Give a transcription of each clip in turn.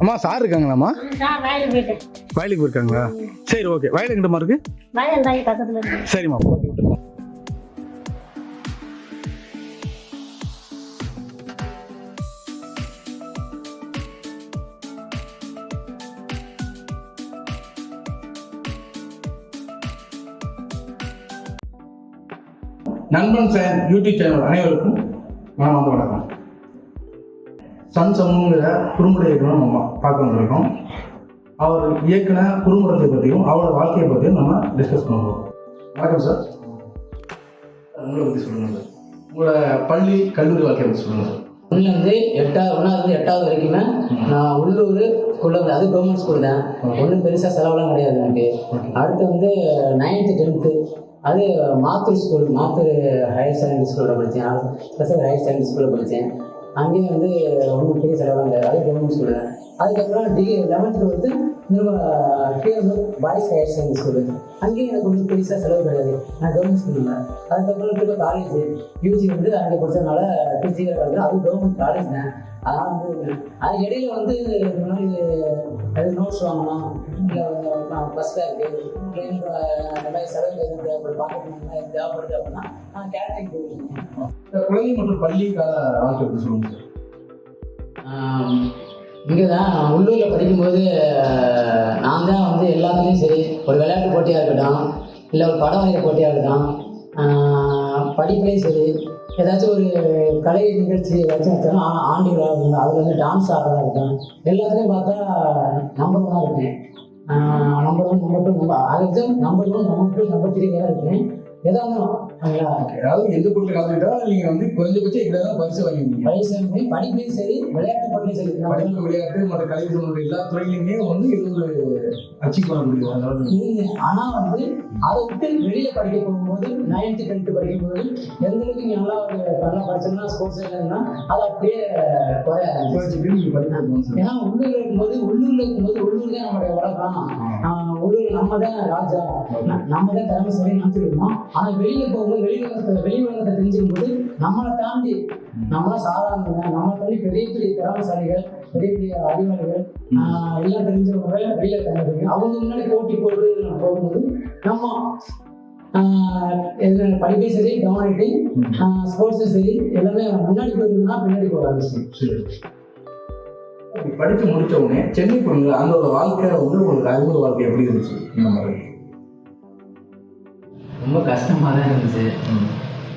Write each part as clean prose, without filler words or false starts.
அம்மா சார் இருக்காங்களாம்மா? வயலுக்கு போயிருக்காங்களா? சரி, ஓகே. வயல் எங்கிட்டமா இருக்கு? சரிம்மா, போட்டு விட்டுருலாம். நண்பன் சார் யூடியூப் சேனல் அனைவருக்கும் வணக்கம். சன் சமூகங்கிற குறும்பட இயக்குனர் நம்ம பார்க்க வந்திருக்கோம். அவர் இயக்குன குறும்படத்தை பற்றியும் அவரோட வாழ்க்கையை பற்றியும் நம்ம டிஸ்கஸ் பண்ணுவோம். வணக்கம் சார். உங்களை பற்றி சொல்லுங்கள் சார். உங்களோட பள்ளி கல்லூரி வாழ்க்கையை பற்றி சொல்லுங்கள் சார். ஒன்றுலேருந்து 8வது வரைக்குமே நான் உள்ளூர் ஸ்கூலில், அது கவர்மெண்ட் ஸ்கூல் தான். ஒன்றும் பெருசாக செலவெல்லாம் கிடையாது எனக்கு. அடுத்து 9th 10th அது Mathur school, Mathur higher secondary ஸ்கூலில் படித்தேன். ஸ்பெஷல் ஹையர் செகண்டரி ஸ்கூலில் படித்தேன். அங்கேயும் ஒன்றும் பெரிய செலவாக கிடையாது, அது கவர்மெண்ட் ஸ்கூலு தான். அதுக்கப்புறம் 11th 12th திரும்ப பாய்ஸ் ஹையர் செகண்டரி ஸ்கூலு, அங்கேயும் எனக்கு ஒன்றும் பெருசாக செலவு கிடையாது, நான் கவர்மெண்ட் ஸ்கூலில். அதுக்கப்புறம் திரும்ப காலேஜ் யூஜி அங்கே படித்ததுனால திருச்சியில் காலேஜ், அது கவர்மெண்ட் காலேஜ் தான். அதனால் அது இடையில இந்த மாதிரி நோட்ஸ் வாங்கணும், இல்லை பஸ்ஸாக இருக்குது, இந்த மாதிரி செலவு எதுவும் தேவைப்படுது, பாக்கெட் தேவைப்படுது அப்படின்னா நான் கேட்டரிங் போயிருக்கேன். குழந்தை மற்றும் பள்ளி வாழ்க்கை எப்படி சொல்லுங்கள் சார்? இங்கே தான் உள்ளூரில் படிக்கும்போது நான் தான் எல்லாத்துலேயும் சரி, ஒரு விளையாட்டு போட்டியாக இருக்கட்டும், இல்லை ஒரு படம் வரைகிற போட்டியாக இருக்கட்டும், படிப்புலேயும் சரி, ஏதாச்சும் ஒரு கலை நிகழ்ச்சி ஏதாச்சும் வச்சாலும் ஆண்டு விழா இருக்கணும், அதில் டான்ஸ் ஆடுறதா இருக்கட்டும், எல்லாத்துலேயும் பார்த்தா நம்பர் 1 இருக்கேன். Number 1, number 2, number 1, number 2, number 3 தான் இருக்கேன். ஏதாவது அதாவது எந்த பொருள் கலந்துட்டா நீங்கள் குறைஞ்சபட்சம் இப்படி தான் பரிசு வாங்கிருக்கீங்க. பரிசு படிப்புலையும் சரி, விளையாட்டு போட்டிலையும் சரி, படிப்பு விளையாட்டு மற்ற கலை சம்பந்த எல்லா துறையிலுமே இது ஒரு அச்சீவ் பண்ண முடியும். ஆனால் அதை விட்டு வெளியில படிக்க போகும்போது 9th 10th படிக்கும்போது எந்த அளவுக்கு நல்லா படிச்சோம்னா ஸ்போர்ட்ஸ் இல்லைன்னா அது அப்படியே குறைய ஆரம்பிச்சு. ஏன்னா உள்ளூர்ல இருக்கும்போது உள்ளூர் தான் நம்மளுடைய உலகம், உள்ளூர் நம்ம தான் ராஜா, நம்ம தான் திறமைசாலி நினைச்சிருக்கோம். ஆனா வெளியில போகும்போது வெளி உலகத்தை தெரிஞ்சுக்கும் போது நம்மளை தாண்டி நம்மளாம் சாதாரண, நம்மளை தாண்டி பெரிய பெரிய திறமைசாலிகள், பெரிய பெரிய அறிவாளிகள் எல்லாம் தெரிஞ்சவங்க வெளியில தந்துருக்கீங்க. அவங்க முன்னாடி போட்டி போகும்போது நம்ம படிப்பையும் சரி, கவனிட்டையும் ஸ்போர்ட்ஸும் சரி, எல்லாமே முன்னாடி போயிருந்தா பின்னாடி போக ஆரம்பிச்சு. படித்து முடிச்ச உடனே சென்னை போனீங்க, அந்த ஒரு வாழ்க்கை உங்களுக்கு அறிமுக வாழ்க்கை எப்படி இருந்துச்சு? இந்த மாதிரி ரொம்ப கஷ்டமாக தான் இருந்துச்சு.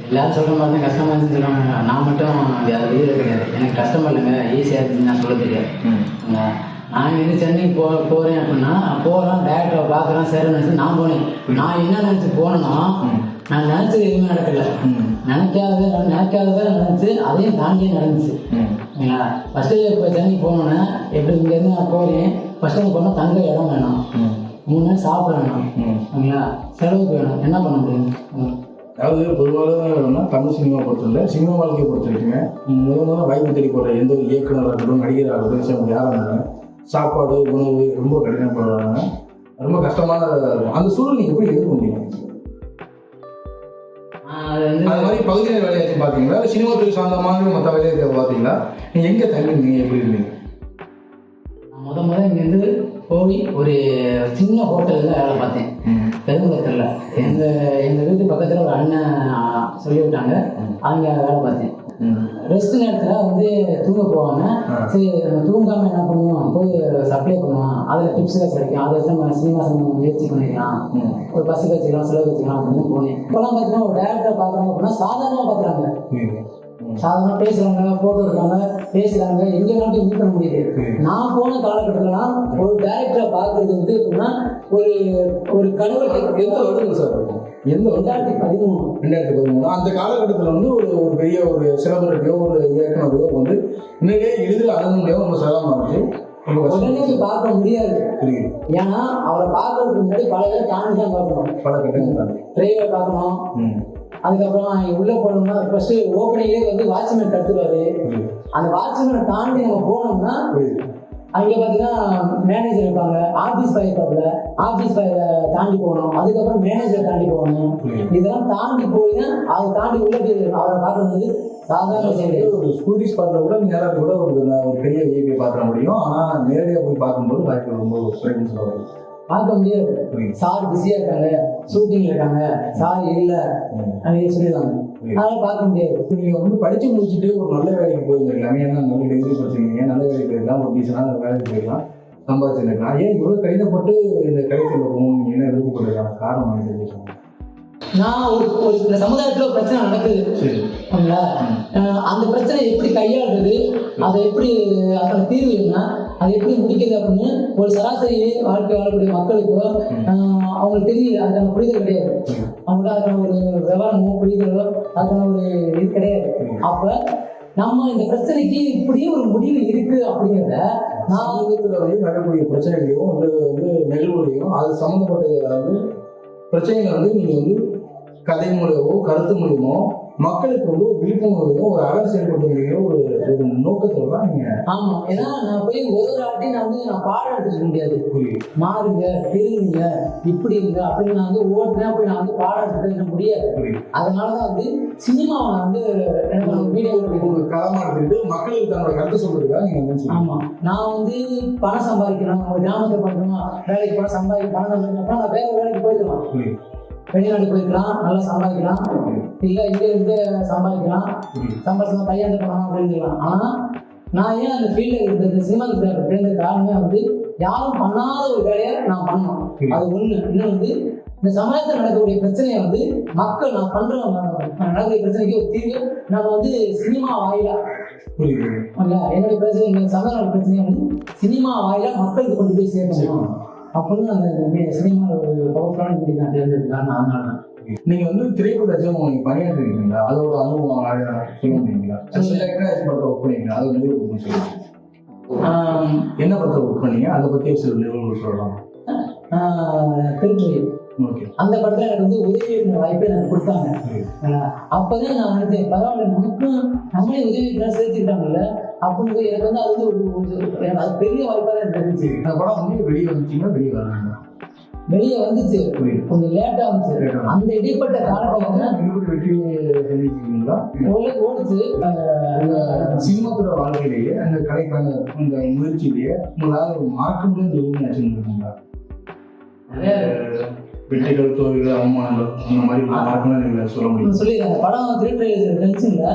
எல்லாரும் சொல்கிற மாதிரி தான் கஷ்டமாக இருந்துச்சு சொல்லுவாங்க. நான் மட்டும் அது வெளியில் கிடையாது, எனக்கு கஷ்டமாக இல்லைங்க, ஈஸியாக இருந்துச்சு நான் சொல்ல தெரியாது. நான் சென்னைக்கு போகிறேன் அப்படின்னா போகிறேன், டேரக்டரை பார்க்குறேன், சேர நினச்சி நான் போனேன். நான் என்ன நினச்சி போனேன்னா, நான் நினச்சது எதுவுமே நடக்கலை, நினைக்காததை நினச்சி அதையும் தாண்டியே நடந்துச்சு. ஓகேங்களா? ஃபஸ்ட்டு இப்போ சென்னைக்கு போனோன்னே எப்படி இங்கேருந்து நான் போகிறேன், ஃபஸ்ட்டு எனக்கு போனால் தங்க இடம் வேணும், 3 நாள் சாப்பிட வேணும், ஓகேங்களா, செலவுக்கு வேணும், என்ன பண்ண முடியும்? அதாவது பொதுவாக தமிழ் சினிமா பொறுத்தவரை சினிமா வாழ்க்கையை பொறுத்த வரைக்குமே முதல்ல வாய்ப்பு தேடி போகிற எந்த ஒரு இயக்குனராக இருக்கட்டும், நடிகராக இருக்கட்டும், யாராக இருந்தாலும் சாப்பாடு உணவு ரொம்ப கடினப்படுறாங்க, ரொம்ப கஷ்டமான இருக்கும். அந்த சூழல் நீங்கள் எப்படி எதிர்க்க முடியும்? அது மாதிரி பகுதி நேர வேலையாச்சும் பார்த்தீங்களா, சினிமா துறை சார்ந்த மாதிரி மற்ற வேலையை பார்த்தீங்களா? நீங்கள் எங்கே தங்கிருந்தீங்க, எப்படி இருந்தீங்க? முதல்ல இங்கேருந்து போய் ஒரு சின்ன ஹோட்டலில் வேலை பார்த்தேன், பெருங்குளத்தில். எங்கள் வீட்டு பக்கத்தில் ஒரு அண்ணன் சொல்லிவிட்டாங்க, அங்கே வேலை பார்த்தேன். ரெஸ்ட் நேரத்தில் தூங்க போவாங்க. சரி, தூங்காமல் என்ன பண்ணுவோம், போய் சப்ளை பண்ணுவோம், அதில் டிப்ஸ்லாம் கிடைக்கும், அதை வச்சு நம்ம சினிமா முயற்சி பண்ணிக்கலாம், ஒரு பஸ்ஸுக்கு வச்சுக்கலாம், செலவு வச்சுக்கலாம் அப்படின்னு போனேன். இப்போலாம் பார்த்தீங்கன்னா ஒரு டேரக்டரை பார்க்குறாங்க அப்படின்னா சாதாரணமாக பார்க்குறாங்க, சாதாரணமாக பேசுகிறாங்க, ஃபோட்டோ இருக்காங்க, பேசுகிறாங்க, எங்கே நாட்டும் மீட் பண்ண முடியுது. நான் போன காலகட்டத்திலாம் ஒரு டேரக்டரை பார்க்குறது எப்படின்னா ஒரு கடவுள். எந்த வருதுங்க சார் இருக்கும்? எந்த 2013 அந்த காலகட்டத்தில் ஒரு பெரிய ஒரு சிலபரிட்டியோ ஒரு இயக்குனரையோ முன்னாடியே எளிதில் அணுக முடியாமல் ரொம்ப சிரமமாக இருந்துச்சு. உடனே பார்க்க முடியாது, ஏன்னா அவரை பார்க்கறதுக்கு முன்னாடி பல பேர் தாண்டி தான் பார்க்கணும், பல கட்டங்கள் டிரைவர் பார்க்கணும். அதுக்கப்புறம் உள்ள போனோம்னா ஃபர்ஸ்ட் ஓப்பனிங்லேயே வாட்ச்மேன் கற்றுவாரு. அந்த வாட்ச்மேனை தாண்டி நம்ம போனோம்னா அங்கே பார்த்தீங்கன்னா மேனேஜர் இருப்பாங்க, ஆஃபீஸ் பாய் இருப்பாங்க, ஆஃபீஸ் பாயை தாண்டி போகணும், அதுக்கப்புறம் மேனேஜரை தாண்டி போகணும். இதெல்லாம் தாண்டி போய் தான் அதை தாண்டி உள்ள அவரை பார்க்கறது சாதாரண செய்ய. ஒரு ஸ்கூட்டி ஸ்பாட்ல கூட நேராக கூட ஒரு பெரிய விஐபி பார்க்க முடியும். ஆனால் நேரடியாக போய் பார்க்கும்போது வாய்ப்பு ரொம்ப குறைன்னு சொல்லுவாங்க. பார்க்க முடியாது. சார் பிஸியா இருக்காங்க, ஷூட்டிங்ல இருக்காங்க, சார் இல்ல அப்படின்னு சொல்லிடுவாங்க. அதனால பார்க்க முடியாது. நீங்க வந்து படிச்சு முடிச்சுட்டு ஒரு நல்ல வேலைக்கு போயிருந்திருக்கலாம். ஏன்னா நல்ல டிகிரி படிச்சிருக்கீங்க, நல்ல வேலைக்கு போயிருக்கலாம், ஒரு டீசனான வேலைக்கு போயிருக்கலாம், சம்பாதிச்சிருக்கலாம். ஏன் இவ்வளவு கடினப்பட்டு இந்த கலைத்துல போகணும் நீங்க என்ன விருப்பப்படுறதுக்கான காரணம் வந்து நான் ஒரு இந்த சமுதாயத்துல ஒரு பிரச்சனை நடக்குது, அந்த பிரச்சனை எப்படி கையாளுறது, அதை எப்படி அதோட தீர்வு என்ன, அதை எப்படி முடிக்கிறது அப்படின்னு ஒரு சராசரி வாழ்க்கை வாழக்கூடிய மக்களுக்கோ அவங்களுக்கு தெரியல. அதுக்கான புரிதல் கிடையாது. அவங்களுக்கு அதுக்கான ஒரு விவரமோ புரிதலோ அதுக்கான ஒரு இது கிடையாது. அப்ப நம்ம இந்த பிரச்சனைக்கு இப்படியே ஒரு முடிவு இருக்கு அப்படிங்கிறத நான் வந்து நடக்கக்கூடிய பிரச்சனைகளையும் வந்து நிகழ்வுகளையும் அது சம்மந்தப்பட்ட வந்து பிரச்சனைகளை வந்து நீங்க வந்து கதை மூலியமோ கருத்து மூலியமோ மக்களுக்கு வந்து ஒரு விழிப்புணர்வையும் ஒரு அவேர் செயல்படுத்துகிற ஒரு நோக்கத்துல தான் நீங்க. ஆமா, ஏன்னா நான் போய் ஒரு ஆட்டையும் நான் பாடம் எடுத்துக்க முடியாது. மாறுங்க, தெரியுங்க, இப்படி இருங்க அப்படின்னு நான் வந்து ஒவ்வொருத்தரையா போய் நான் வந்து பாடம் எடுத்துக்க முடியாது. அதனாலதான் வந்து சினிமாவை வந்து வீடியோ ஒரு களமா எடுத்துக்கிட்டு மக்களுக்கு தன்னோட கருத்து சொல்றதுக்காக நீங்க. ஆமா, நான் வந்து பணம் சம்பாதிக்கணும், ஒரு கிராமத்தை பண்ணணும், வேலைக்கு பணம் சம்பாதிக்கணும், நான் வேற வேலைக்கு போயிடலாம், வெளிநாடு போயிருக்கலாம், நல்லா சம்பாதிக்கலாம், இல்லை இங்கே இருந்து சம்பாதிக்கலாம், சம்பாதிச்சா கையாண்டு பண்ணலாம் அப்படின்லாம். ஆனால் நான் ஏன் அந்த ஃபீல்டில் இருந்தது சினிமாவுக்கு இருந்த காரணமே வந்து யாரும் பண்ணாத ஒரு வேலையை நான் பண்ணணும். அது ஒன்று. இன்னும் வந்து இந்த சமயத்தில் நடக்கக்கூடிய பிரச்சனையை வந்து மக்கள் நான் நடக்கக்கூடிய பிரச்சனைக்கு ஒரு தீர்வு நம்ம வந்து சினிமா வாயிலா என்னுடைய பிரச்சனை, இந்த சமயம் பிரச்சனையை வந்து சினிமா வாயிலா மக்களுக்கு கொண்டு போய் சேர்க்கணும் அப்படின்னு அந்த சினிமாவில் ஒரு பவர்ஃபுல்லான வீடு நான் தேர்ந்தெடுக்கலாம். அதனால தான். நீங்க வந்து திரைப்பட நீங்க பணியாற்றிருக்கீங்களா? அதோட அனுபவம் சொல்ல முடியுங்களா? ஒர்க் பண்ணீங்களா? அதை நிறுவனம் சொல்லுங்க. என்ன படத்தை ஒர்க் பண்ணீங்க? அதை பத்தி சில நிறுவனம் சொல்லலாம். திருச்சி அந்த படத்துல எனக்கு வந்து உதவி வாய்ப்பே எனக்கு கொடுத்தாங்க. அப்பதான் நான் நினைச்சேன், பரவாயில்ல நமக்கும் நம்மளே உதவி சேர்த்துக்கிட்டாங்கல்ல அப்படின்னு. எனக்கு வந்து அது வந்து அது பெரிய வாய்ப்பா தான் இருந்துச்சு. அந்த படம் வந்து வெளியே வந்துச்சுன்னா வெளியே வந்துச்சு, கொஞ்சம் லேட்டா வந்துச்சு. அந்த இடைப்பட்ட காலகட்டத்தில் ஓடிச்சு. சினிமாத்துறை வாழ்க்கையிலேயே அந்த கலைக்கான அந்த முயற்சியிலேயே உங்களால் ஒரு மாற்றம் நினைச்சுருக்கீங்களா? நிறைய வெற்றிகள், தோல்விகள், அவமானங்கள் அந்த மாதிரி மாற்றம்லாம் நீங்க சொல்ல முடியும். சொல்லிடுறேன். அந்த படம் திரைப்பட நினைச்சுங்க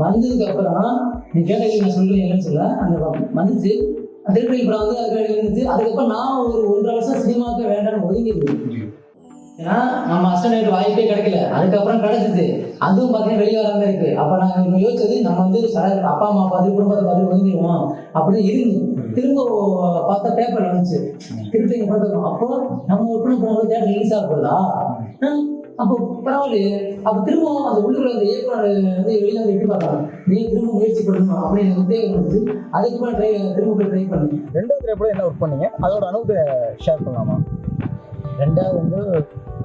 வந்ததுக்கு அப்புறம் நீ கேட்டதுக்கு நான் சொல்றேன் என்னன்னு சொல்ல. அந்த வந்துச்சு திரைப்பட படம் வந்து அதுக்கு இருந்துச்சு. அதுக்கப்புறம் நான் ஒரு 1.5 வருஷம் சினிமாவுக்கு வேண்டாம்னு ஒதுங்கிடுது. ஏன்னா நம்ம அஸ்டன்ட் வாய்ப்பே கிடைக்கல. அதுக்கப்புறம் கிடைச்சிது, அதுவும் பார்த்தீங்கன்னா வெளியே வராம இருக்கு. அப்போ நாங்கள் யோசிச்சது நம்ம வந்து அப்பா அம்மா பார்த்து குடும்பத்தை பார்த்து ஒதுங்கிடுவோம் அப்படின்னு இருந்து திரும்ப பார்த்தா பேப்பர் வந்துச்சு திருப்பி இங்கே பார்த்துருக்கோம். அப்போ நம்ம ஒரு தேட்டர் ரிலீஸ் ஆக போதா? அப்போ பரவாயில்லையே. அப்போ திரும்பவும் அந்த உள்ளூரில் அந்த இயக்குனர் வந்து வெளியில் வந்து எப்படி பார்க்கலாம், நீ திரும்ப முயற்சி பண்ணணும் அப்படின்னு உத்தேகம் வந்து அதுக்கப்புறம் திரும்ப ட்ரை பண்ணி. 2வது திரைப்படம் என்ன ஒர்க் பண்ணீங்க? அதோட அனுபவத்தை ஷேர் பண்ணலாமா? 2வது வந்து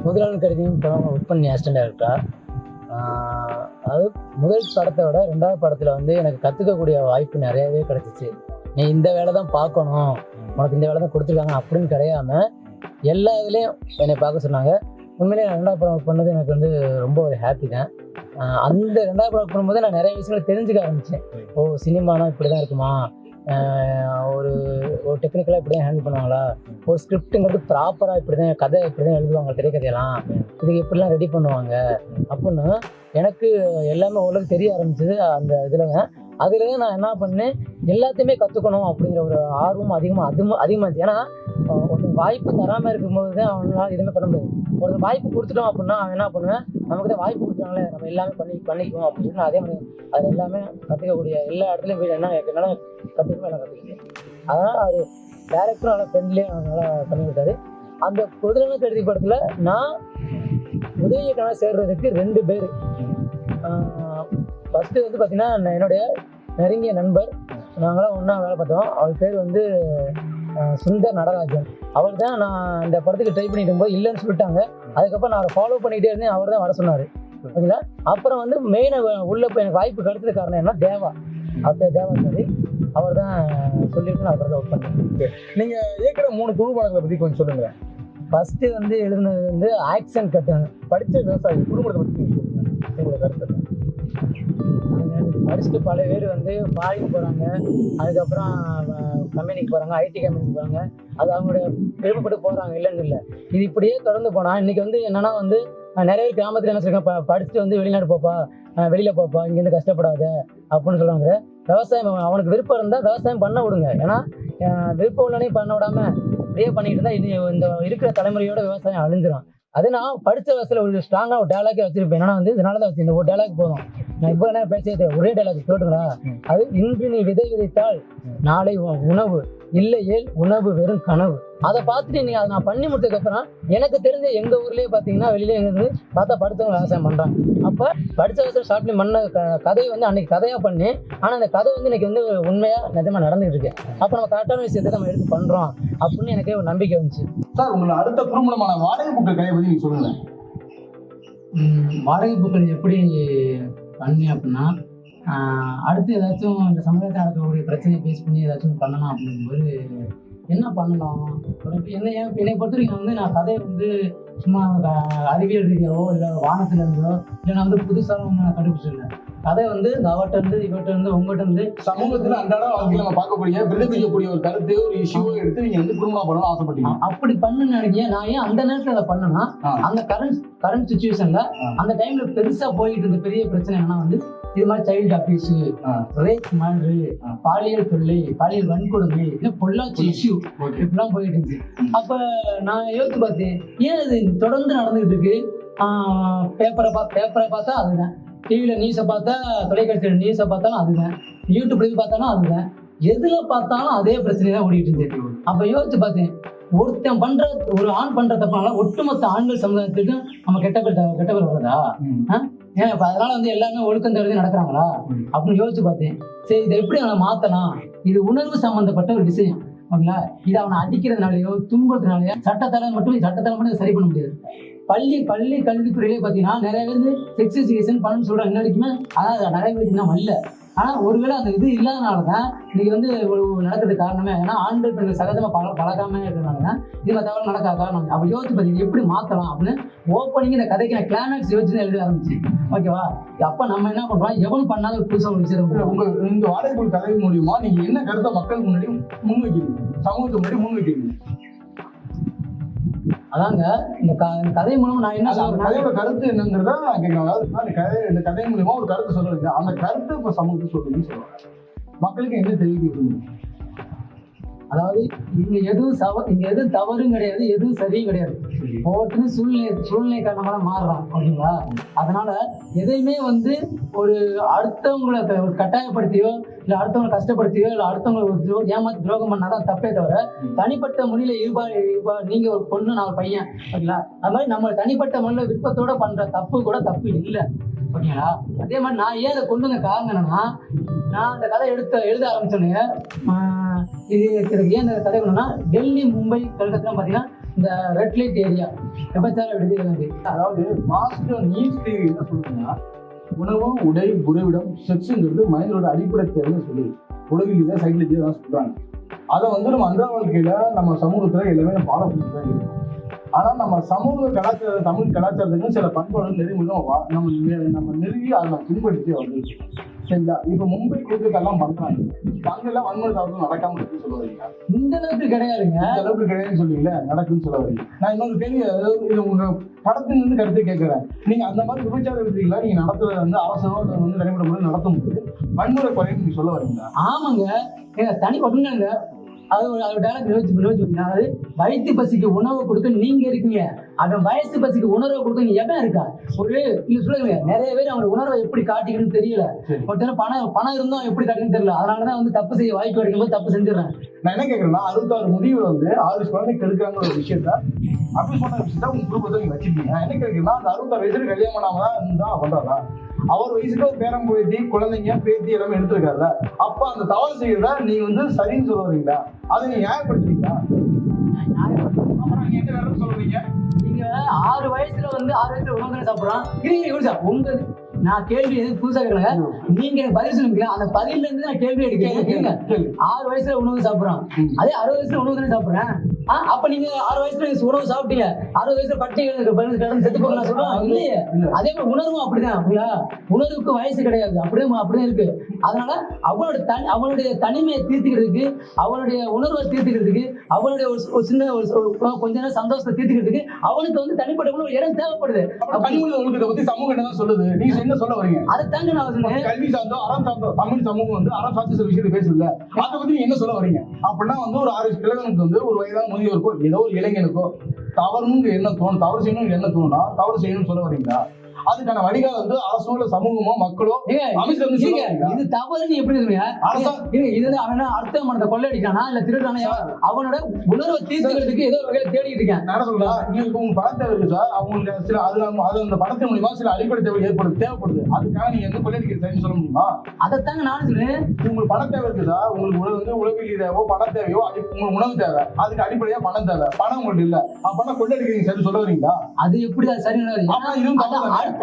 முதலாளி கருதியும் படம் ஒர்க் பண்ணி அசிஸ்டன்ட் டைரக்டரா. அதாவது முதல் படத்தை விட 2வது படத்தில் வந்து எனக்கு கற்றுக்கக்கூடிய வாய்ப்பு நிறையாவே கிடச்சிச்சு. நீ இந்த வேலை தான் பார்க்கணும், உனக்கு இந்த வேலை தான் கொடுத்துருக்காங்க அப்படின்னு கிடையாமல் எல்லா இதுலேயும் என்னை பார்க்க சொன்னாங்க. உண்மையிலேயே 2வது படம் ஒர்க் பண்ணது எனக்கு வந்து ரொம்ப ஒரு ஹாப்பி தான். அந்த 2வது படம் ஒர்க் பண்ணும்போது நான் நிறைய விஷயங்களை தெரிஞ்சுக்க ஆரம்பித்தேன். சினிமானா இப்படி தான் இருக்குமா, ஒரு டெக்னிக்கலாக இப்படி தான் ஹேண்டில் பண்ணுவாங்களா, ஒரு ஸ்கிரிப்டுங்கிறது ப்ராப்பராக இப்படி தான் கதை இப்படி தான் எழுதுவாங்க, திரைக்கதையெல்லாம் இதுக்கு எப்படிலாம் ரெடி பண்ணுவாங்க அப்படின்னு எனக்கு எல்லாமே ஓரளவுக்கு தெரிய ஆரம்பிச்சது அந்த இதில். அதில் தான் நான் என்ன பண்ணேன், எல்லாத்தையுமே கற்றுக்கணும் அப்படிங்கிற ஒரு ஆர்வம் அதிகமாச்சு. ஏன்னா ஒரு வாய்ப்பு தராமல் இருக்கும்போது தான் அவனால் எதுவுமே பண்ண முடியாது. ஒரு வாய்ப்பு கொடுத்துட்டோம் அப்படின்னா அவன் என்ன பண்ணுவேன், நமக்கு தான் வாய்ப்பு கொடுத்தாங்களே நம்ம எல்லாமே பண்ணிக்குவோம் அப்படின்னு. அதே மாதிரி அது எல்லாமே கற்றுக்கக்கூடிய எல்லா இடத்துலையும் போய் என்னால் கற்றுக்கணும், எல்லாம் கற்றுக்கிட்டேன். அதனால் அது டேரக்டரும் நல்லா ஃப்ரெண்ட்லியாக நல்லா பண்ணி விட்டாரு. அந்த குதிரை கருதி படத்தில் நான் உதவிக்கான சேர்றதுக்கு 2 பேர். ஃபஸ்ட்டு வந்து பார்த்தீங்கன்னா என்னுடைய நெருங்கிய நண்பர், நாங்களாம் ஒன்றா வேலை பார்த்தோம். அவர் பேர் வந்து சுந்தர் நடராஜன். அவர் தான் நான் இந்த படத்துக்கு ட்ரை பண்ணிட்டு இருக்கும்போது இல்லைன்னு சொல்லிட்டாங்க. அதுக்கப்புறம் நான் அவரை ஃபாலோ பண்ணிகிட்டே இருந்தேன். அவர் தான் வர சொன்னார். ஓகேங்களா? அப்புறம் வந்து மெயினாக உள்ளே போய் எனக்கு வாய்ப்பு கிடைச்சது காரணம் என்ன, தேவா. அவர் தேவா சார். அவர் தான் சொல்லிட்டு நான் அதை ஒர்க் பண்ணுறேன். நீங்கள் ஏற்கனவே 3 குறும்படங்களை பற்றி கொஞ்சம் சொல்லுங்கள். ஃபஸ்ட்டு வந்து எழுதுனது வந்து ஆக்ஷன் கட்டு. படித்த விவசாயி குறும்படத்தை பற்றி நீங்கள் சொல்லுங்கள், உங்களோட கருத்து. படிச்சுட்டு பல பேர் வந்து ஃபாரின் போகிறாங்க, அதுக்கப்புறம் கம்பெனிக்கு போகிறாங்க, ஐடி கம்பெனிக்கு போகிறாங்க. அது அவங்களுடைய விருப்பப்பட்டு போகிறாங்க, இல்லைன்னு இல்லை. இது இப்படியே தொடர்ந்து போனால் இன்றைக்கி வந்து என்னென்னா வந்து நிறைய பேர் கிராமத்தில் என்ன சொல்லியிருக்கேன், படிச்சுட்டு வந்து வெளிநாடு போப்பா, வெளியில் போப்பா, இங்கேருந்து கஷ்டப்படாத அப்படின்னு சொல்லுவாங்க. விவசாயம் அவனுக்கு விருப்பம் இருந்தால் விவசாயம் பண்ண விடுங்க. ஏன்னா விருப்பம் இல்லைனையும் பண்ண விடாமல் இப்படியே பண்ணிட்டு இருந்தால் இது இந்த இருக்கிற தலைமுறையோட விவசாயம் அழிஞ்சிடும். அது நான் படித்த வயசில் ஒரு ஸ்ட்ராங்காக ஒரு டேலாக்கே வச்சிருப்பேன். என்னன்னா வந்து இதனால தான் வச்சு இந்த ஒரு டேலாக் போதும். நான் இப்போ என்ன பேசியது ஒரே டேலாக் சொல்லுங்களா? அது இன்று நீ விதை விதைத்தால் நாளை உணவு, இல்லையேல் உணவு வெறும் கனவு. அதை பார்த்துட்டு நீ அதை நான் பண்ணி முடிச்சதுக்கப்புறம் எனக்கு தெரிஞ்ச எங்கள் ஊர்லேயே பார்த்தீங்கன்னா வெளியில இருந்து பார்த்தா படித்தவங்க விவசாயம் பண்ணுறாங்க. அப்போ படித்த வயசில் ஷார்ட் ஃபிலிம் பண்ண கதையை வந்து அன்னைக்கு கதையாக பண்ணி, ஆனால் அந்த கதை வந்து இன்னைக்கு வந்து உண்மையாக நிஜமாக நடந்துகிட்டு இருக்கு. அப்போ நம்ம கரெக்டான விஷயத்தை நம்ம எடுத்து பண்ணுறோம் அப்படின்னு எனக்கே ஒரு நம்பிக்கை வந்துச்சு. சார், உங்களை அடுத்த குறும்படமான வாடகை புக்கு கதையை பற்றி நீங்கள் சொல்லுங்கள். வாடகை புக்கள் எப்படி பண்ணேன் அப்படின்னா, அடுத்து ஏதாச்சும் இந்த சமுதாயத்தில் நடக்கக்கூடிய பிரச்சனையை பேஸ் பண்ணி ஏதாச்சும் பண்ணலாம் அப்படிங்கும்போது என்ன பண்ணலாம், என்னை பொறுத்த வரைக்கும் வந்து நான் கதையை வந்து சும்மா அறிவியல் ரீதியாவோ இல்லை வானத்துல இருந்தோ இல்லை நான் வந்து புதுசாக நான் கண்டுபிடிச்சிருந்தேன். கதை வந்து அவர்கிட்ட இருந்து இவர்கிட்ட இருந்து உங்கள்கிட்ட இருந்து சமூகத்தில் அன்றாட வாழ்க்கையில் நம்ம பார்க்கக்கூடிய பிரதிபலிக்கக்கூடிய ஒரு கருத்து, ஒரு இஷ்யூவை எடுத்து நீங்கள் வந்து குடும்பமாக பண்ணணும் ஆசைப்பட்டீங்க. அப்படி பண்ணுன்னு நினைக்கிறேன். நான் ஏன் அந்த நேரத்தில் அதை பண்ணேன்னா, அந்த கரண்ட் சுச்சுவேஷன்ல அந்த டைம்ல பெருசா போயிட்டு இருந்த பெரிய பிரச்சனை என்னன்னா வந்து இது மாதிரி சைல்டு அபியூஸ், ரேப், மர்டர், பாலியல் தொல்லை, பாலியல் வன்கொடுமை, இல்லை பொள்ளாச்சி இஷ்யூ இப்படிலாம் போயிட்டு இருந்துச்சு. அப்ப நான் யோசிச்சு பார்த்தேன், ஏன் இது தொடர்ந்து நடந்துகிட்டு இருக்கு? பேப்பரை பார்த்தா அதுதான், டிவியில நியூஸை பார்த்தா, தொலைக்காட்சியில் நியூஸை பார்த்தாலும் அதுதான், யூடியூப்ல பார்த்தாலும் அதுதான், எதுல பார்த்தாலும் அதே பிரச்சனை தான் ஓடிட்டு இருந்துச்சு. அப்ப யோசிச்சு பார்த்தேன், ஒருத்தன் பண்ற ஒரு ஆண் பண்ற தப்பால ஒட்டுமொத்த ஆண்கள் சமுதாயத்துக்கு நம்ம கெட்ட பேர் வருதா? ஏன் இப்ப அதனால வந்து எல்லாருமே ஒழுக்கம் தருது நடக்கிறாங்களா அப்படின்னு யோசிச்சு பார்த்தேன். சரி, இதை எப்படி அவனை மாத்தலாம்? இது உணர்வு சம்பந்தப்பட்ட ஒரு விஷயம். ஓகேங்களா? இது அவனை அடிக்கிறதுனாலயோ துன்புறதுனாலயோ சட்டத்தால மட்டும் சரி பண்ண முடியாது. பள்ளி கல்வித்துறையிலே பார்த்தீங்கன்னா நிறைய பேர் செக்ஸ் எஜுகேஷன் பண்ணணும்னு சொல்றாங்க. இன்ன வரைக்குமே அதாவது நடைமுறைக்கு தான் வரல. ஆனா ஒருவேளை அந்த இது இல்லாதனாலதான் இன்னைக்கு வந்து நடக்கிறதுக்கு காரணமே, ஏன்னா ஆண்கள் பெண்கள் சகஜமா பழகாம இருக்கிறதுனாலதான் இது தவிர நடக்காத காரணம். அப்ப யோசிச்சு பார்த்தீங்க எப்படி மாத்தலாம் அப்படின்னு ஓப்பனிங் இந்த கதைக்கு நான் கிளைமேக்ஸ் யோசிச்சு எழுத ஆரம்பிச்சு. ஓகேவா? அப்ப நம்ம என்ன பண்றோம், எவனும் பண்ணாத ஒரு புதுசா ஒரு விஷயம். உங்க இந்த வாடகை கதை மூலியமா நீங்க என்ன கருத்தை மக்கள் முன்னாடி முன்வைக்கிறீங்க, சமூகத்துக்கு முன்னாடி முன்வைக்கிறீங்க? அதாங்க இந்த கதை மூலமா நான் என்ன சொல்றேன், கதையோட கருத்து என்னங்கிறதா கேட்கணும். அதாவது இந்த கதை மூலியமா ஒரு கருத்து சொல்றீங்க, அந்த கருத்து இப்ப சமூகத்துக்கு சொல்றீங்கன்னு சொல்லுவாங்க. மக்களுக்கு என்ன தெரிவிக்கிறீங்க? அதாவது இங்க எதுவும் தவறும் கிடையாது, எதுவும் சரியும் கிடையாது. ஒவ்வொருத்தரும் சூழ்நிலை காரணமாக மாறுறான். ஓகேங்களா? அதனால எதையுமே வந்து ஒரு அடுத்தவங்களை ஒரு கட்டாயப்படுத்தியோ இல்லை அடுத்தவங்களை கஷ்டப்படுத்தியோ இல்லை அடுத்தவங்களை ஏமாற்றி துரோகம் பண்ணாதான் தப்பே தவிர, தனிப்பட்ட முறையில நீங்க ஒரு பொண்ணு நான் ஒரு பையன், ஓகேங்களா, அது மாதிரி நம்ம தனிப்பட்ட முறையில விருப்பத்தோட பண்ற தப்பு கூட தப்பு இல்லை. ஓகேங்களா? அதே மாதிரி நான் ஏன் அதை கொண்டு வந்த காரணம் என்னன்னா, நான் அந்த கதை எழுத ஆரம்பிச்சோன்னே இது ஏன் இந்த கதை கொண்டுனா, டெல்லி, மும்பை, கல்கத்தா பார்த்தீங்கன்னா இந்த ரெட் லைட் ஏரியா விபச்சார விடுதி. அதாவது மாஸ்டர் நீட்ஸ் தியரி என்ன சொல்லுங்கன்னா, உணவு, உடை, உறைவிடம், செக்ஸுங்கிறது மனிதனோட அடிப்படை தேவைன்னு சொல்லுது. உலகில் இதை சைக்கிள் தான் சொல்றாங்க. அதை வந்து நம்ம அன்றாட வாழ்க்கையில நம்ம சமூகத்துல எல்லாமே நம்ம ஃபாலோ பண்ணிட்டு தான் இருக்கோம். ஆனா நம்ம சமூக கலாச்சாரம், தமிழ் கலாச்சாரத்துக்கும் சில பண்பாடுகள் நெறிமுறையும் நம்ம நெருங்கி அதை நம்ம பின்பற்றி வந்து சரிங்களா? இப்ப மும்பை, கொல்கத்தாலாம் பண்றாங்க, அங்கெல்லாம் வன்முறை தாக்குதல் நடக்காம இருக்குன்னு சொல்ல வரீங்க? இந்த அளவுக்கு கிடையாதுங்க. இந்த அளவுக்கு கிடையாதுன்னு சொல்லுவீங்களா? நடக்குன்னு சொல்ல வரீங்க. நான் இன்னொரு கேள்வி, இது உங்க படத்துல இருந்து கருத்தை கேட்கிறேன். நீங்க அந்த மாதிரி விபச்சார விடுதிகளா நீங்க நடத்துறது வந்து அரசோ வந்து நடைமுறை முறை நடத்தும் போது வன்முறை குறையும் நீங்க சொல்ல வரீங்களா? ஆமாங்க, தனிப்பட்டுங்க. அது டைலாக் யோசிச்சு, அதாவது வயிற்று பசிக்கு உணவு கொடுக்க நீங்க இருக்கீங்க, அவன் வயசு பசிக்கு உணர்வை கொடுக்க நீ எவன் இருக்கா? ஒரு நீங்க சொல்லுங்க, நிறைய பேர் அவங்க உணர்வை எப்படி காட்டிக்கணும்னு தெரியல. ஒருத்தர் பணம் இருந்தும் எப்படி காட்டிக்கணும்னு தெரியல. அதனாலதான் வந்து தப்பு செய்ய வாய்ப்பு கிடைக்கும் போது தப்பு செஞ்சிடறேன். நான் என்ன கேட்கறேன்னா, 66 முதியவர் வந்து 6 குழந்தைக்கு எடுக்கிறாங்க ஒரு விஷயத்த, அப்படி சொன்ன விஷயத்த உங்க குடும்பத்தை நீங்க வச்சிருக்கீங்க. நான் என்ன கேட்கறேன்னா, அந்த 66 வயசுல கல்யாணம் பண்ணாமதான் தான் பண்றாரா? அவர் வயசுக்கு ஒரு பேரம் பேத்தி, குழந்தைங்க, பேத்தி எல்லாமே எடுத்திருக்காருல்ல, அப்ப அந்த தவறு செய்யறத நீங்க வந்து சரின்னு சொல்ல வரீங்களா? அதை நீங்க நியாயப்படுத்துறீங்களா? அப்புறம் நீங்க என்ன வேற சொல்றீங்க? நீங்க 6 வயசுல உணவு சாப்பிடலாம். உங்க நான் கேள்வி எதுவும் புதுசா கேட்கல, நீங்க எனக்கு பதில் சொல்லுங்க. அந்த பதில இருந்து நான் கேள்வி எடுக்கிறேன். 6 வயசுல உணவு சாப்பிடுறோம், அதே 60 வயசுல உணவு தானே சாப்பிடுறேன். அப்ப நீங்க 6 வயசுல உணவு சாப்பிட்டீங்க, 60 வயசுல பட்டினி கிடந்து செத்து போக நான் சொல்றேன் இல்லையே. அதே மாதிரி உணர்வும் அப்படிதான். உணர்வுக்கு வயசு கிடையாது, அப்படிதான் இருக்கு. அதனால அவனுடைய தனிமையை தீர்த்துக்கிறதுக்கு, அவனுடைய உணர்வை தீர்த்துக்கிறதுக்கு, அவனுடைய ஒரு சின்ன கொஞ்ச நேரம் சந்தோஷத்தை தீர்த்துக்கிறதுக்கு அவனுக்கு வந்து தனிப்பட்ட ஒரு இடம் தேவைப்படுது. உங்களுக்கு பத்தி சமூகம் என்னதான் சொல்லுது, நீங்க என்ன சொல்ல வரீங்க? அதை தாங்க நான் சொன்னேன். கல்வி சார்ந்தோ அறம் சார்ந்தோ தமிழ் சமூகம் வந்து அறம் சார்ந்த சில விஷயத்தை பேசல, அதை பத்தி நீங்க என்ன சொல்ல வரீங்க? அப்படின்னா வந்து ஒரு 6 கிழவனுக்கு வந்து ஒரு வயதான முதியோருக்கோ ஏதோ ஒரு இளைஞனுக்கோ தவறுன்னு என்ன தோணும், தவறு செய்யணும் என்ன தோணுனா தவறு செய்யணும்னு சொல்ல வரீங்களா? அதுக்கான வழிகால வந்து அரசோ சமூகமோ மக்களோ இது தவறுன்னு எப்படி இது அவன் அர்த்த மனத்தை கொள்ளையடிக்கானா இல்ல திருடானா? அவனோட உணர்வை தீர்த்துக்கிறதுக்கு ஏதோ ஒரு வகையில தேடிட்டு இருக்கேன். நான் சொல்றேன், நீங்க உங்க பணத்தை இருக்கு சார், அவங்களுக்கு சில அது அந்த பணத்தின் மூலியமா சில அடிப்படை தேவை தேவைப்படுது. அதுக்காக நீங்க எந்த கொள்ளையடிக்க சொல்ல முடியுமா? அதைத்தாங்க நானும் சொல்றேன். உங்களுக்கு பணம் தேவை இருக்கு சார், உங்களுக்கு வந்து உளவியல் தேவையோ பணம் தேவையோ உங்களுக்கு உணவு தேவை, அதுக்கு அடிப்படையா பணம் தேவை. பணம் உங்களுக்கு இல்ல, அப்ப கொள்ளையடிக்கிறீங்க சரி சொல்ல வரீங்களா? அது எப்படி சரி?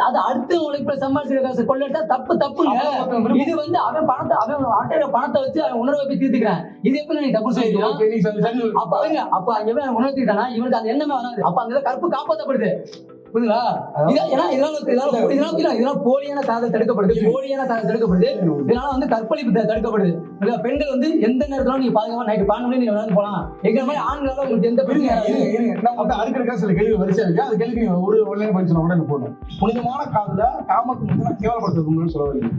அது அடுத்த உழைப்புல சம்பாதிக்கிற காசு கொள்ளட்டா தப்புங்க. இது வந்து அவன் பணத்தை வச்சு அவன் உணர்வை போய் தீர்த்துக்கிறான். இது எப்படி நீ தப்பு செய்யணும்? அப்ப அங்க உணர்த்திட்டானா இவனுக்கு அந்த எண்ணமே வராது. அப்ப அந்த கற்பு காப்பாற்றப்படுது. புரியுங்களா? இதெல்லாம் போலியான காதல் தடுக்கப்படுது, போலியான காதல் தடுக்கப்படுது. இதனால வந்து கற்பழிப்பு தடுக்கப்படுது. பெண்கள் வந்து எந்த நேரத்துல நீங்க பாதுகாப்பா நைட்டு 12 மணி நீங்க விளையாண்டு போலாம். எங்க மாதிரி ஆண்களால உங்களுக்கு எந்த அடுக்கிற சில கேள்வி வரிசை இருக்கு, அது கேள்வி நீங்க ஒரு பதில் உடனே போகணும். புனிதமான காதல காமக்கு மட்டும் கேவலப்படுத்துறதுன்னு சொல்ல வரீங்க.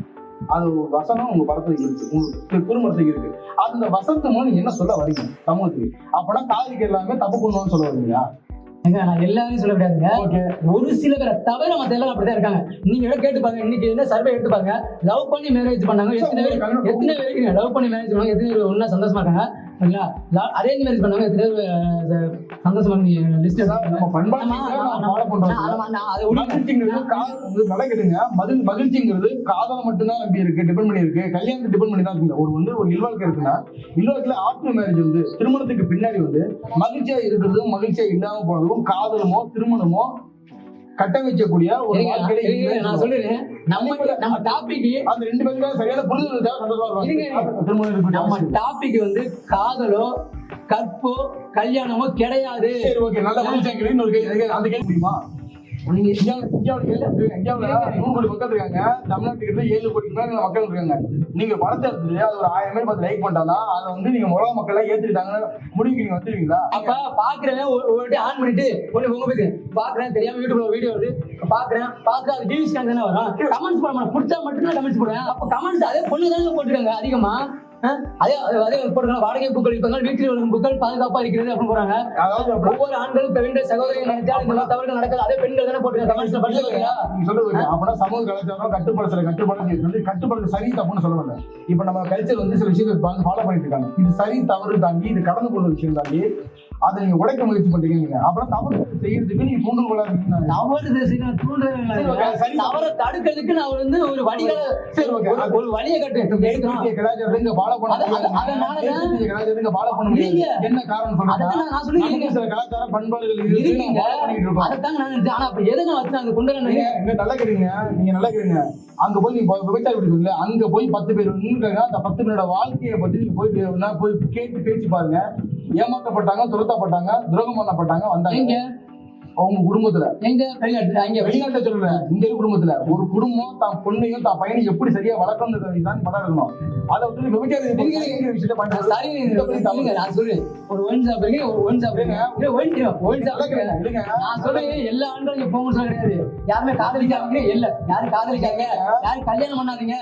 அது ஒரு வசனம் உங்க படத்துக்கு இருக்கு, உங்களுக்கு குறும்படத்துக்கு இருக்கு. அந்த வசனத்து மூலம் நீங்க என்ன சொல்ல வரீங்க சமூகத்துக்கு? அப்பனா காதலிக்கு எல்லாமே தப்பு பண்ணுவான்னு சொல்ல வரீங்களா? நான் எல்லாரையும் சொல்ல முடியாதுங்க. ஒரு சில பேரை தவிர மத்த எல்லாரும் அப்படிதான் இருக்காங்க. நீங்க கேட்டு பாருங்க, இன்னைக்கு என்ன சர்வே எடுத்து பாருங்க. லவ் பண்ணி மேரேஜ் பண்ணாங்க எத்தனை பேர்? லவ் பண்ணி மேரேஜ் பண்ணாங்க எத்தனை பேர் ஒன்னா சந்தோஷமா இருக்காங்க? அரேஞ்ச் மேரேஜ் பண்ணாங்க எத்தனை பேர் சந்தோஷமா லிஸ்ட்? மகிழ்ச்சிங்கிறது காதல மட்டும்தான் நம்பி இருக்கு, டிபெண்ட் பண்ணி இருக்கு, கல்யாணத்தை டிபெண்ட் பண்ணி தான் இருக்கு. ஒரு இல்வாழ்க்கை இருக்குன்னா இல்வாழ்க்கையில ஆஃப்டர் மேரேஜ் வந்து திருமணத்துக்கு பின்னாடி வந்து மகிழ்ச்சியா இருக்கிறதும் மகிழ்ச்சியா இல்லாம போனதும் காதலமோ திருமணமோ கட்டமைக்கக்கூடிய ஒரு வாழ்க்கையில நான் சொல்றேன். நம்ம டாபிக் அந்த 2 பேருக்கும் சரியான புரிதல் தேவை. நம்ம டாபிக் வந்து காதலோ கற்போ கல்யாணமோ கிடையாது. சரி, ஓகே, நல்ல அந்த கேள்வி முடியுமா? இந்தியாவுல 100 கோடி மக்கள் இருக்காங்க, தமிழ்நாட்டுக்கு 7 கோடிக்கு மேல மக்கள் இருக்காங்க. நீங்க படத்தை எடுத்து அது ஒரு 1000 பேர் பார்த்து லைக் பண்ணாலும் அதை வந்து நீங்க உலக மக்கள் எல்லாம் ஏத்துக்கிட்டாங்கன்னு முடிவுக்கு நீங்க வந்துருவீங்களா? அப்ப பாக்குறேன் ஒரு ஆன் பண்ணிட்டு உங்க பாக்குறேன் தெரியாம யூடியூப்ல வீடியோ வருது பாக்குறேன் அது டிவிஸ் தானே வரும். கமெண்ட்ஸ் போட மாட்டேன், பிடிச்சா மட்டும்தான் கமெண்ட்ஸ் போடுவேன். அப்ப கமெண்ட்ஸ் அதே பொண்ணு தானே போட்டுருக்காங்க அதிகமா. அதே போடுறாங்க வாடகை பூக்கள் இருப்பாங்க, வீட்டில் வரும் பூக்கள் பாதுகாப்பா இருக்கிறது அப்படின்னு போறாங்க. ஒவ்வொரு ஆண்களும் பெண்கள் சகோதரிகள் நினைச்சா இந்த மாதிரி தவறுகள் நடக்காது. அதே பெண்கள் தானே போட்டுருக்காங்க கமெண்ட்ஸ்ல படிச்சிருக்கீங்க. நீங்க சொல்லுவீங்க அப்படின்னா சமூக கலாச்சாரம் கட்டுப்படுறது சரி தப்புன்னு சொல்ல மாட்டேன். இப்ப நம்ம கல்ச்சர் வந்து சில விஷயத்தை ஃபாலோ பண்ணிட்டு இருக்காங்க. இது சரி தவறு தாண்டி இது கடந்து போன விஷயம் தாண்டி அதை நீங்க உடைக்க முயற்சி பண்றீங்க. அப்புறம் தவறு செய்யறதுக்கு நீங்க தூண்டல் கொள்ளாதீங்க. தவறை தடுக்கிறதுக்கு நான் வந்து ஒரு வழிகளை ஒரு வழியை கட்டுறேன். கலாச்சாரத்தை ஃபாலோ பண்ண முடியாது. என்ன காரணம் சொல்லுங்க. சில கலாச்சார பண்பாடுகள் நல்லா கேளுங்க. நீங்க நல்லா கேளுங்க. அங்க போய் நீங்க விபச்சாரம் இருக்குல்ல, அங்க போய் 10 பேர் அந்த 10 பேரோட வாழ்க்கையை பத்தி நீங்க போய் கேட்டு பேச்சு பாருங்க. ஏமாற்றப்பட்டாங்க, துரத்தப்பட்டாங்க, துரோகம் பண்ணப்பட்டாங்க, வந்தாங்க அவங்க குடும்பத்துல. வெளிநாட்டை சொல்றேன், இங்க குடும்பத்துல ஒரு குடும்பம் தான் பொண்ணையும் தான் பையனையும் எப்படி சரியா வளர்க்கணும் தான் படம் இருக்கணும். அதை வந்து எல்லா ஆண்களும் போகணும் சொல்ல கிடையாது. யாருமே காதலிக்காதீங்க, இல்ல யாரும் காதலிக்காங்க, யாரும் கல்யாணம் பண்ணாதீங்க.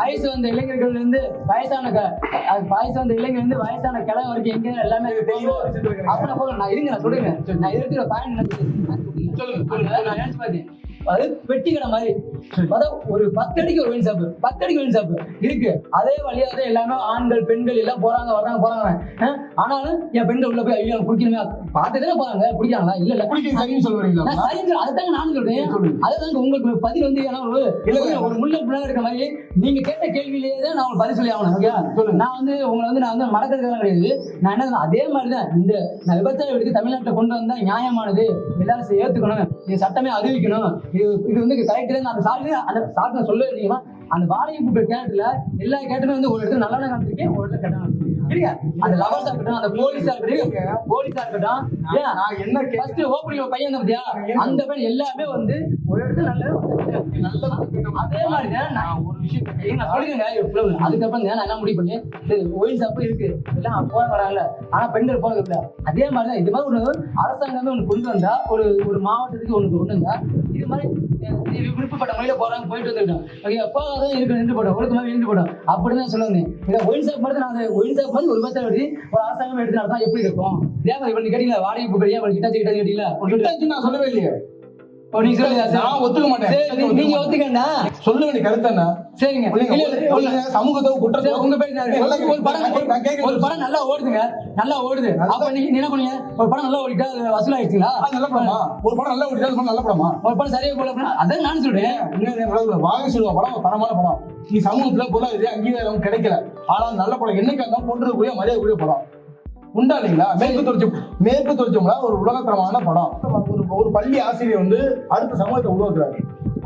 வயசு வந்த இளைஞர்கள் இருந்து வயசான இளைஞர் இருந்து வயசான கிழமை வரைக்கும் எங்க எல்லாமே அப்புறம் போக நான் இருங்க நான் சொல்றேன். நான் இருக்கிற அது பெட்டி கடை மாதிரி ஒரு 10 அடிக்கு ஒரு ஒயின் ஷாப், 10 அடிக்கு ஒயின் ஷாப் இருக்கு. அதே வழியாக எல்லாமே ஆண்கள் பெண்கள் எல்லாம் போறாங்க போறாங்க. ஆனாலும் என் பெண்கள் உள்ள போய் ஐயோ குடிக்கணுமே பார்த்துதானே போறாங்க. குடிக்காங்களா? இல்ல சரின்னு சொல்றீங்களா? அதுதாங்க நானும் சொல்றேன். அதுதாங்க உங்களுக்கு பதில் வந்து ஒரு முள்ள பிள்ளை இருக்க மாதிரி நீங்க கேட்ட கேள்வியிலேயே தான் நான் உங்களுக்கு பதில் சொல்லி ஆகணும். ஓகே, நான் வந்து உங்களை மறக்கிறதுலாம் கிடையாது. நான் என்ன அதே மாதிரிதான் நான் விபச்சார விடுதி தமிழ்நாட்டில் கொண்டு வந்தா நியாயமானது, எல்லாரும் ஏத்துக்கணும், இது சட்டமே அறிவிக்கணும், இது வந்து கரெக்ட். அந்த சார்ட்டு சொல்லவே இல்லையா, அந்த வாடகை கூப்பிட்ட கேரக்டர்ல எல்லா கேரக்டரும் வந்து ஒரு இடத்துல நல்ல காமிச்சிருக்கேன், ஒரு இடத்துல கெட்ட இல்லையா. அந்த லவர்ஸா இருக்கட்டும், அந்த போலீஸா இருக்கட்டும், நான் என்ன ஃபர்ஸ்ட் ஓப்பனிங் பையன் பத்தியா, அந்த பையன் எல்லாமே வந்து ஒரு இடத்துல நல்ல அதே மாதிரிதான். நான் ஒரு விஷயம் நான் சொல்லிருக்கேன். அதுக்கப்புறம் நான் என்ன முடிவு பண்ணி, சரி ஒயின் ஷாப்பு இருக்கு எல்லாம் அப்போ வராங்கல்ல, ஆனா பெண்கள் போறது இல்லை. அதே மாதிரிதான் இது மாதிரி ஒண்ணு அரசாங்கமே ஒண்ணு கொண்டு வந்தா, ஒரு மாவட்டத்துக்கு ஒண்ணு கொண்டு வந்தா, இது மாதிரி விருப்பப்பட்ட முறையில போறாங்க, போயிட்டு வந்துருக்கோம். எப்போ அதான் இருக்கு நின்று போட்டோம், ஒழுக்கமாக நின்று போட்டோம் அப்படின்னு சொல்லுவாங்க. இதை ஒயின் ஷாப் மாதிரி நான் ஒயின் ஷாப் மாதிரி ஒரு பத்தா எடுத்து ஒரு அரசாங்கம் எடுத்து நடத்தா எப்படி இருக்கும்? ஏன் இவங்க கேட்டீங்களா வாடகை பூக்கடியா கிட்டாச்சு கேட்டீங்களா? நான் சொல்லவே இல்லையே. நீங்க சொல்லுங்க, நான் ஒத்துக்க மாட்டேன். நீங்க ஒத்துக்கண்டா சொல்ல வேண்டிய கருத்து என்ன? சரிங்க, சமூகத்தை குற்றத்தை உங்க பேர் ஒரு படம் நல்லா ஓடுதுங்க, நல்லா ஓடுது. அப்ப நீங்க என்ன பண்ணீங்க, ஒரு படம் நல்லா ஓடிட்டா வசூல் ஆயிடுச்சுங்களா? நல்ல படமா? ஒரு படம் நல்லா ஓடிட்டா நல்ல படமா? ஒரு படம் சரியா போல அதான் நான் சொல்றேன். வாங்க சொல்லுவா படம் தரமான படம். நீ சமூகத்துல பொருளாதார அங்கீகாரம் கிடைக்கல, ஆனால் நல்ல படம் என்னைக்கா இருந்தாலும் கொண்டு மரியாதை கூடிய படம் உண்டா இல்லைங்களா? மேற்கு தொடர்ச்சிங்களா ஒரு உலகத்தரமான படம். ஒரு பள்ளி ஆசிரியர் வந்து அடுத்த சமூகத்தை உருவாக்குறாரு.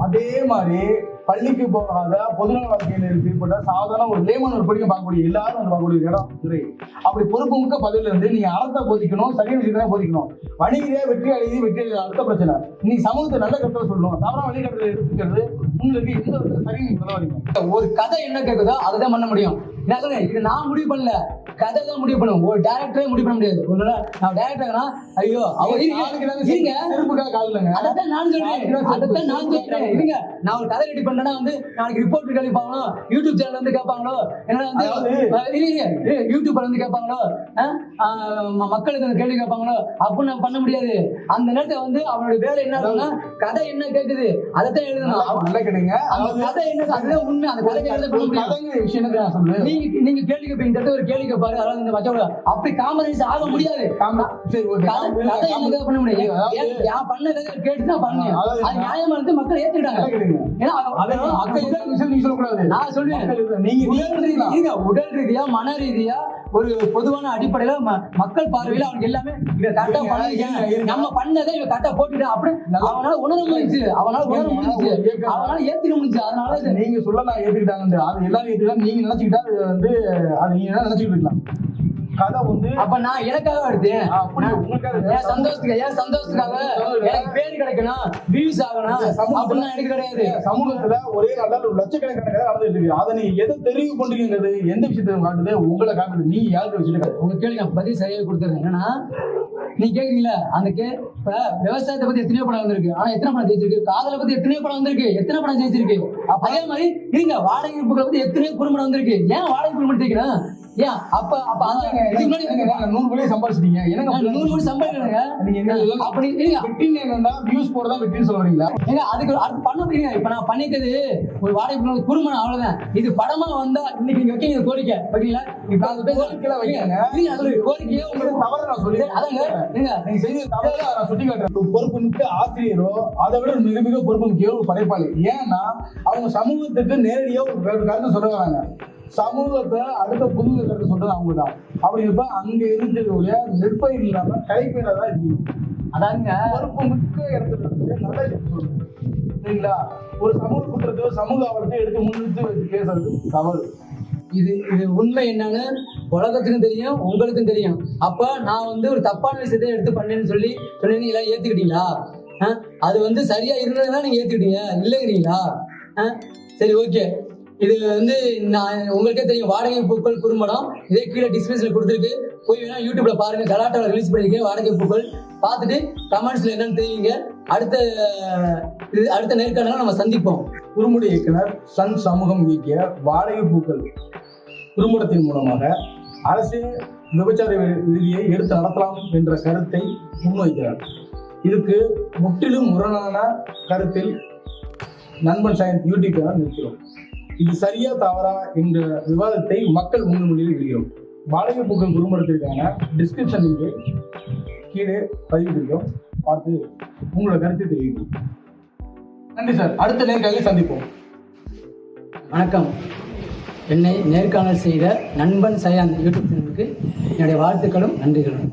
அதே மாதிரி பள்ளிக்கு போகாத பொதுநல வாழ்க்கையில் ஏற்பட்ட சாதாரண ஒரு லேமன் ஒரு படிக்க பார்க்கக்கூடிய எல்லாரும் வந்து பார்க்கக்கூடிய இடம் துறை. அப்படி பொறுப்பு மிக்க பதவியில இருந்து நீங்க அறத்தை போதிக்கணும், சரியான விஷயத்தை போதிக்கணும். வணிகரீதியா வெற்றி அடையுது அடுத்த பிரச்சனை. நீ சமூகத்தை நல்ல கருத்தை சொல்லணும், தவறான வழிகாட்டுதல் இருக்கிறது உங்களுக்கு எந்த ஒரு சரி நீங்க சொல்ல வரீங்க. ஒரு கதை என்ன கேட்குதோ அதை தான் பண்ண முடியும். இது நான் முடிவு பண்ணல, கதை தான் முடிவு பண்ணும். ஒரு டைரக்டரே முடிவு பண்ண முடியாது. நான் டைரக்டர்னா ஐயோ அவர் அதைத்தான் நான் சொல்றேன். இருங்க, நான் ஒரு கதை ரெடி பண்ணேன்னா வந்து நாளைக்கு ரிப்போர்ட் கேள்விப்பாங்களோ, யூடியூப் சேனல் வந்து கேட்பாங்களோ, என்ன வந்து யூடியூப்ல வந்து கேட்பாங்களோ, மக்களுக்கு கேள்வி கேட்பாங்களோ அப்படின்னு நான் பண்ண முடியாது. அந்த நேரத்தை வந்து அவனோட வேலை என்ன இருக்குன்னா கதை என்ன கேட்குது அதைத்தான் எழுதணும். நல்லா கேளுங்க, கதை என்ன அதுதான் உண்மை. அந்த கதை எழுத பண்ண முடியும் விஷயம் நான் சொல்றேன். நீங்க கேள்வி கேட்பீங்க, இந்த இடத்துல ஒரு கேள்வி கேட்பாரு, அதாவது இந்த மச்சோட அப்படி காம்பரைஸ் ஆக முடியாது. சரி, கதை என்ன பண்ண முடியும்? நான் பண்ண கதை கேட்டுதான் பண்ணேன், அது நியாயமா இருந்து மக்கள் ஏத்துக்கிட்டாங்க. ஏன்னா நீ சொல்லக்கூடாது, நான் சொல்லுவேன். நீங்க உடல் ரீதியா மன ரீதியா ஒரு பொதுவான அடிப்படையில மக்கள் பார்வையில அவங்க எல்லாமே இதை கரெக்டா பண்ண நம்ம பண்ணதை இவ கரெக்டா போட்டுட்டு அப்படி அவனால உணர முடிஞ்சு அவனால ஏத்துக்க முடிஞ்சு. அதனால நீங்க சொல்லலாம் ஏத்துக்கிட்டாங்க, அது எல்லாரும் ஏத்துக்கலாம். நீங்க நினைச்சுக்கிட்டா அது வந்து அது நீங்க என்ன நினைச்சுக்கிட்டு இருக்கலாம். கதை வந்து அப்ப நான் எனக்காக எடுத்தேன், என் சந்தோஷத்துக்காக எனக்கு பேர் கிடைக்கணும், வியூஸ் ஆகணும் அப்படின்னு எனக்கு கிடையாது. சமூகத்துல ஒரே நாள்ல ஒரு லட்சக்கணக்கான கதை நடந்துட்டு இருக்கு. அதை நீ எதை தெரிவு பண்றீங்கிறது எந்த விஷயத்தை காட்டுது, உங்களை காட்டுது. நீ யாருக்கு வச்சுட்டு உங்க கேள்வி நான் பதில் சரியாக கொடுத்துருக்கேன். என்னன்னா நீ கேக்குறீங்களா அந்த இப்ப விவசாயத்தை பத்தி எத்தனையோ படம் வந்திருக்கு, ஆனா எத்தனை படம் ஜெயிச்சிருக்கு? காதலை பத்தி எத்தனையோ படம் வந்திருக்கு, எத்தனை படம் ஜெயிச்சிருக்கு? அதே மாதிரி இருங்க வாடகை புக்களை பத்தி எத்தனையோ குறும்படம் வந்திருக்கு, ஏன் வாடகை குறும்படம் ஜெயிக்கிறேன்? ஏன் அப்ப இதுக்கு முன்னாடி 100 கோடி சம்பாதிச்சிட்டீங்க, எனக்கு 100 கோடி சம்பாதிக்கிறாங்க. அப்படி என்னன்னா வியூஸ் போறதா வெற்றின்னு சொல்றீங்களா? ஏங்க அதுக்கு அடுத்து பண்ண முடியுங்க. இப்ப நான் பண்ணிக்கிறது ஒரு வாடகை குறும்படம், அவ்வளவுதான். இது படமா வந்தா இன்னைக்கு நீங்க வைக்க கோரிக்கை வைக்கீங்களா? இப்ப அது பேசல வைக்கிறாங்க கோரிக்கையோ உங்களுக்கு தவறு நான் சொல்லி அதாங்க நீங்க செய்த தவறு நான் சுட்டி காட்டுறேன். பொறுப்பு மிக்க ஆசிரியரோ அதை விட மிக மிக பொறுப்பு முக்கிய ஒரு படைப்பாளி. ஏன்னா அவங்க சமூகத்துக்கு நேரடியா ஒரு கருத்து சொல்ல வராங்க, சமூகத்தை அடுத்த புது கருத்து சொல்றது அவங்க தான். அப்படி இருப்ப அங்க இருக்கிற நெற்பயிர் இல்லாம கலைப்பயில தான் இருக்கு. அதாங்க பொறுப்பு மிக்க இடத்துல நல்ல சொல்லுங்க சரிங்களா. ஒரு சமூக குற்றத்தையோ சமூக அவலத்தை எடுத்து முன்னிறுத்தி பேசுறது தவறு. இது உண்மை என்னன்னு உலகத்துக்கும் தெரியும், உங்களுக்கும் தெரியும். அப்ப நான் வந்து ஒரு தப்பான விஷயத்தை எடுத்து பண்ணேன்னு சொல்லி எல்லாம் ஏத்துக்கிட்டீங்களா? அது வந்து சரியா இருந்ததுன்னா நீங்க ஏத்துக்கிட்டீங்க, இல்லைங்கிறீங்களா? சரி ஓகே, இது வந்து நான் உங்களுக்கே தெரியும் வாடகை பூக்கள் குறும்படம், இதே கீழே டிஸ்கிரிப்ஷன்ல கொடுத்துருக்கு, போய் வேணா யூடியூப்ல பாருங்க. கலாட்டாவில் ரிலீஸ் பண்ணிருக்கேன் வாடகை பூக்கள், பார்த்துட்டு கமெண்ட்ஸ்ல என்னன்னு தெரியுங்க. அடுத்த நேர்காணல நம்ம சந்திப்போம். குறும்பட இயக்குனர் சன் சமூகம் இயக்கிய வாடகை பூக்கள் குறும்படத்தின் மூலமாக அரசு விபச்சார விதியை எடுத்து நடத்தலாம் என்ற கருத்தை முன்வைக்கிறார். இதுக்கு முற்றிலும் முரணான கருத்தில் நண்பன் சயின்ஸ் யூடியூப் சேனல் நிற்கிறோம். இது சரியா தவறா என்ற விவாதத்தை மக்கள் முன்னிலையில் விடுகிறோம். வாடகை பூக்கள் குறும்படத்திற்கான டிஸ்கிரிப்ஷன் லிங்கை கீழே பதிவிட்டிருக்கோம், பார்த்து உங்களோட கருத்தை தெரிவிக்கும். நன்றி சார். அடுத்த நேர்காணலில் சந்திப்போம். வணக்கம். என்னை நேர்காணல் செய்த நண்பன் சயாந்த் யூடியூப் சேனலுக்கு என்னுடைய வாழ்த்துக்களும் நன்றிகளும்.